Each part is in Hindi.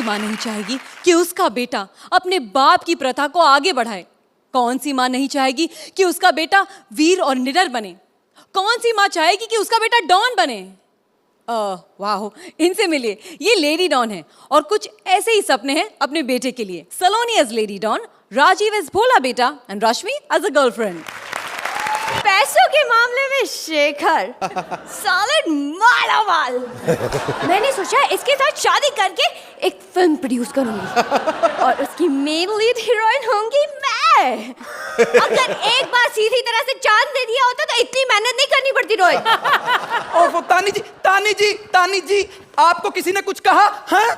सी माँ नहीं चाहेगी कि उसका बेटा अपने बाप की प्रथा को आगे बढ़ाए? कौन सी माँ नहीं चाहेगी कि उसका बेटा वीर और निडर बने? कौन सी माँ चाहेगी कि उसका बेटा डॉन बने? वाह, इनसे मिलिए, ये लेडी डॉन है और कुछ ऐसे ही सपने हैं अपने बेटे के लिए। Saloni as lady don, Rajiv as भोला बेटा and Rashmi as a girlfriend. पैसों के मामले में शेखर सॉलिड मालामाल। मैंने सोचा इसके साथ शादी करके एक फिल्म प्रोड्यूस करूंगी और उसकी मेन लीड हीरोइन होंगी मैं। अगर एक बार सीधी तरह से चांद दे दिया होता तो इतनी मेहनत नहीं करनी पड़ती रोहित। ओह तानी जी, आपको किसी ने कुछ कहा? हाँ?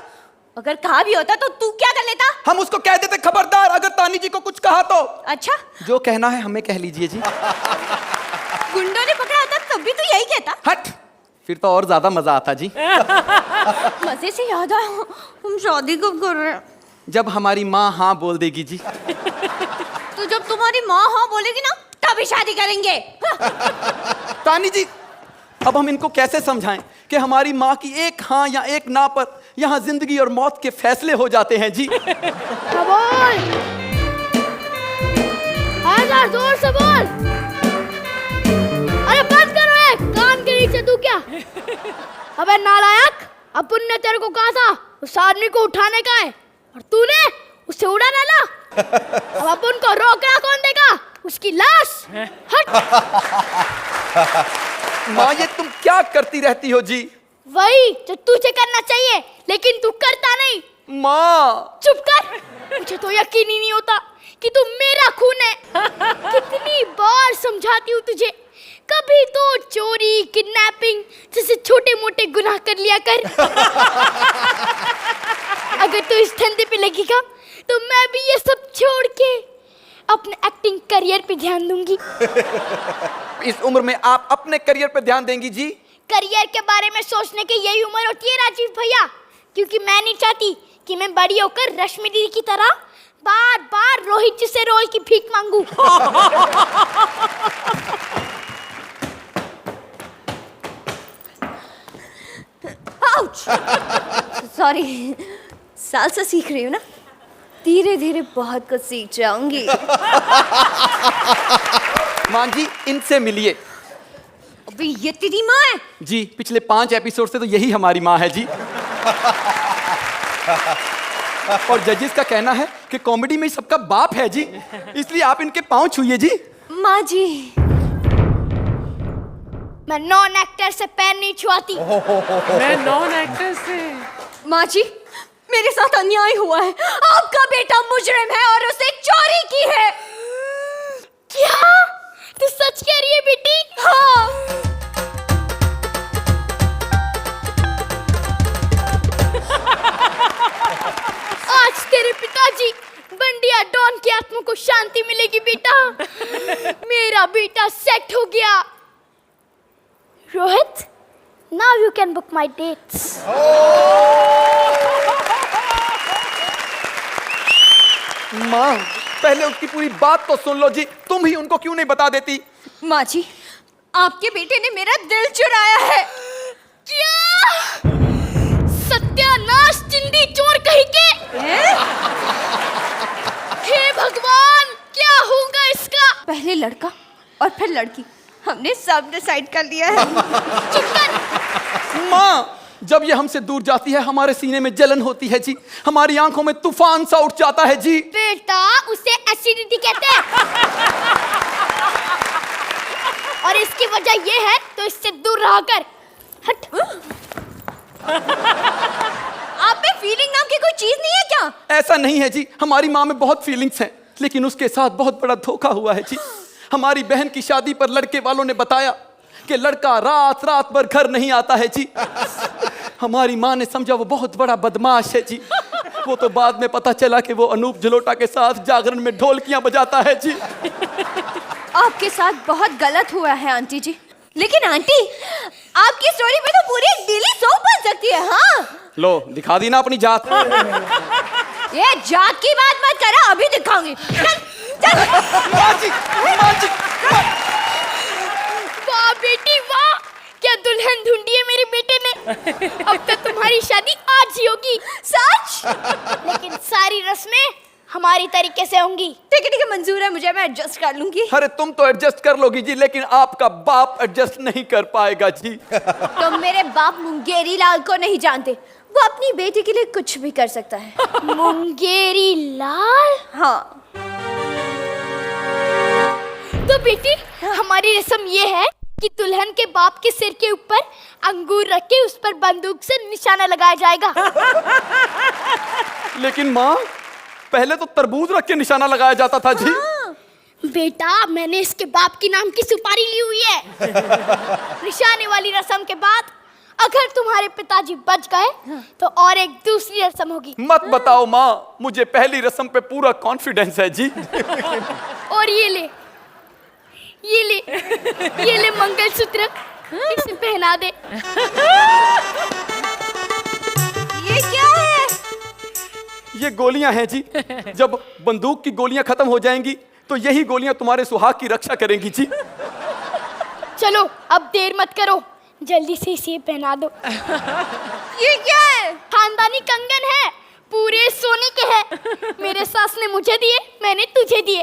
अगर कहा भी होता तो तू क्या कर लेता? हम उसको कह देते खबरदार अगर तानी जी को कुछ कहा तो। अच्छा, जो कहना है हमें कह लीजिए जी। गुंडों ने पकड़ा होता तब भी तो यही कहता। हट, फिर तो और ज्यादा मजा आता जी। मजे से याद आया, हम शादी कब कर रहे हैं? जब हमारी माँ हाँ बोल देगी जी। तो जब तुम्हारी माँ हाँ बोलेगी ना तभी शादी करेंगे। तानी जी, अब हम इनको कैसे समझाएं कि हमारी माँ की एक हाँ या एक ना पर यहाँ जिंदगी और मौत के फैसले हो जाते हैं जी। बोल, जोर से बोल। अरे बंद करो ये, कान के नीचे तू क्या? अबे नालायक, अपुन ने तेरे को कहा था उस आदमी को उठाने का है और तूने उसे उड़ा डाला। अब अपुन को रोकना कौन देगा? उसकी लाश। हट। माँ, ये तुम क्या करती रहती हो जी? वही जो तुझे करना चाहिए लेकिन तू करता नहीं। माँ चुप कर, मुझे तो यकीन ही नहीं होता कि तू मेरा खून है। कितनी बार समझाती हूँ तुझे, कभी तो चोरी किडनैपिंग जैसे छोटे मोटे गुनाह कर लिया कर। अगर तू इस धंधे पे लगेगा तो मैं भी ये सब छोड़ के अपने एक्टिंग करियर पे ध्यान दूंगी। इस उम्र में आप अपने करियर पे ध्यान देंगी जी? करियर के बारे में सोचने की यही उम्र होती है राजीव भैया, क्योंकि मैं नहीं चाहती कि मैं बड़ी होकर रश्मि दीदी की तरह बार बार रोहित जी से रोल की भीख मांगू। सॉरी, सालसा सीख रही हूँ ना, धीरे धीरे बहुत कुछ सीख जाऊंगी। माँ जी, इनसे मिलिए। अबे ये तेरी माँ है? जी, पिछले 5 एपिसोड से तो यही हमारी माँ है जी। और जजेस का कहना है कि कॉमेडी में सबका बाप है जी, इसलिए आप इनके पांव छूइए जी। माँ जी, मैं नॉन एक्टर से पैर नहीं छुआती। मैं नॉन एक्टर से। माँ जी, मेरे साथ अन्याय हुआ है। आपका बेटा मुजरिम है और उसने चोरी की है। क्या तू सच कह रही है बेटी? हाँ। आज तेरे पिताजी बंडिया डॉन की आत्मा को शांति मिलेगी बेटा। मेरा बेटा सेट हो गया। Rohit, now you can book my dates. माँ, पहले उसकी पूरी बात तो सुन लो जी, तुम ही उनको क्यों नहीं बता देती? माँ जी, आपके बेटे ने मेरा दिल चुराया है। क्या? सत्यानाश, चिंदी चोर कहीं के। हे भगवान, क्या होगा इसका? पहले लड़का और फिर लड़की, हमने सब डिसाइड कर लिया है। चुप कर। माँ, जब ये हमसे दूर जाती है हमारे सीने में जलन होती है जी, हमारी आंखों में तूफान सा उठ जाता है जी। बेटा, उसे एसिडिटी कहते हैं। और इसकी वजह ये है तो इससे दूर रहा कर। हट। आप में फीलिंग नाम की कोई चीज नहीं है क्या? ऐसा नहीं है जी, हमारी माँ में बहुत फीलिंग्स हैं, लेकिन उसके साथ बहुत बड़ा धोखा हुआ है जी। हमारी बहन की शादी पर लड़के वालों ने बताया कि लड़का रात रात भर घर नहीं आता है जी। हमारी माँ ने समझा वो बहुत बड़ा बदमाश है जी। वो तो बाद में पता चला कि वो अनूप जलोटा के साथ जागरण में ढोलकियां बजाता है जी। आपके साथ बहुत गलत हुआ है आंटी जी। लेकिन आंटी, आपकी स्टोरी में तो पूरी डेली सोप बन सकती है। हाँ, लो दिखा दी ना अपनी जात। ये जात की बात मत करो, अभी दिखाऊंगी। माँ जी, माँ जी। वाह बेटी वाह, क्या दुल्हन ढूंढी है मेरे बेटे ने। अब तो तुम्हारी शादी आज ही होगी। सच? लेकिन सारी रस्में हमारी तरीके से होंगी। ठीक है मंजूर है मुझे, मैं एडजस्ट कर लूंगी। अरे तुम तो एडजस्ट कर लोगी जी, लेकिन आपका बाप एडजस्ट नहीं कर पाएगा जी। तुम मेरे बाप मुंगेरी लाल को नहीं जानते, वो अपनी बेटी के लिए कुछ भी कर सकता है। मुंगेरी लाल? हाँ। तो बेटी हमारी रस्म ये है कि दुल्हन के बाप के सिर के ऊपर अंगूर रख के उस पर बंदूक से निशाना लगाया जाएगा। लेकिन माँ, पहले तो तरबूज रख के निशाना लगाया जाता था जी। बेटा मैंने इसके बाप की नाम की सुपारी ली हुई है। निशाने वाली रस्म के बाद अगर तुम्हारे पिताजी बच गए तो और एक दूसरी रस्म होगी। मत बताओ माँ, मुझे पहली रस्म पे पूरा कॉन्फिडेंस है जी। और ये ले मंगलसूत्र, इसे पहना दे। ये क्या है? ये गोलियां हैं जी। जब बंदूक की गोलियां खत्म हो जाएंगी तो यही गोलियां तुम्हारे सुहाग की रक्षा करेंगी जी। चलो अब देर मत करो, जल्दी से इसे पहना दो। ये क्या है? खानदानी कंगन है, पूरे सोने के हैं। मेरे सास ने मुझे दिए, मैंने तुझे दिए।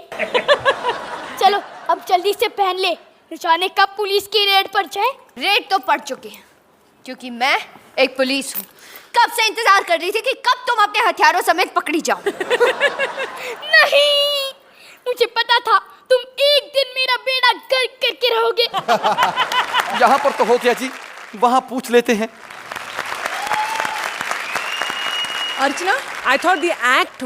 चलो अब जल्दी से पहन ले, न जाने कब पुलिस की रेड पर जाए। रेड तो पड़ चुकी है, क्योंकि मैं एक पुलिस हूँ। कब से इंतजार कर रही थी कि कब तुम अपने हथियारों समेत पकड़ी जाओ। नहीं, मुझे पता था तुम एक दिन मेरा बेड़ा गर्क करके रहोगे। यहाँ पर तो हो गया जी, वहाँ पूछ लेते हैं। अर्चना, I thought the act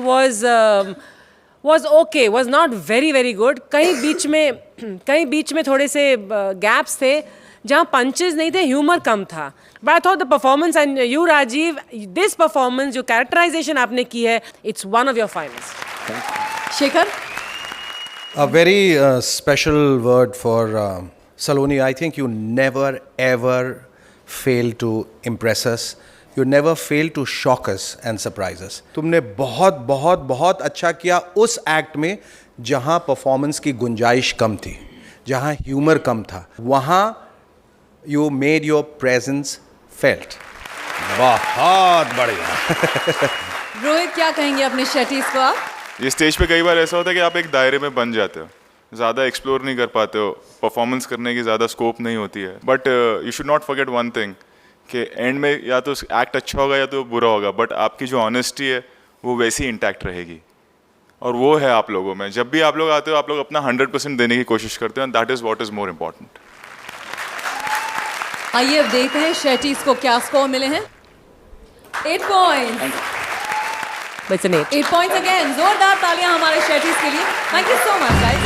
was okay, was not very good. कहीं बीच में थोड़े से gaps थे जहाँ punches नहीं थे, humor कम था. But I thought the performance, and you Rajiv, this performance, जो characterization आपने की है, it's one of your finest. Shekhar, A very special word for Saloni. I think you never ever fail to impress us. You never fail to shock us and surprise us. तुमने बहुत बहुत बहुत अच्छा किया उस एक्ट में जहाँ परफॉर्मेंस की गुंजाइश कम थी, जहाँ ह्यूमर कम था, वहाँ you made your presence felt. बहुत बढ़िया। रोहित क्या कहेंगे अपने शेटीज को आप? ये स्टेज पे कई बार ऐसा होता है कि आप एक दायरे में बन जाते हो, ज़्यादा एक्सप्लोर नहीं कर पाते हो, परफॉर्मेंस करने की ज़्यादा स्कोप नहीं होती है। But you should not forget one thing कि एंड में या तो एक्ट अच्छा होगा या तो बुरा होगा, बट आपकी जो ऑनेस्टी है वो वैसी इंटैक्ट रहेगी, और वो है आप लोगों में। जब भी आप लोग आते हो आप लोग अपना 100% देने की कोशिश करते हो, and that is what is more important. आइए अब देखते हैं शेटीज को क्या स्कोर मिले हैं। 8 points. But it's an 8. 8 points again. जोरदार तालियां हमारे शेटीज के लिए। Thank you so much guys.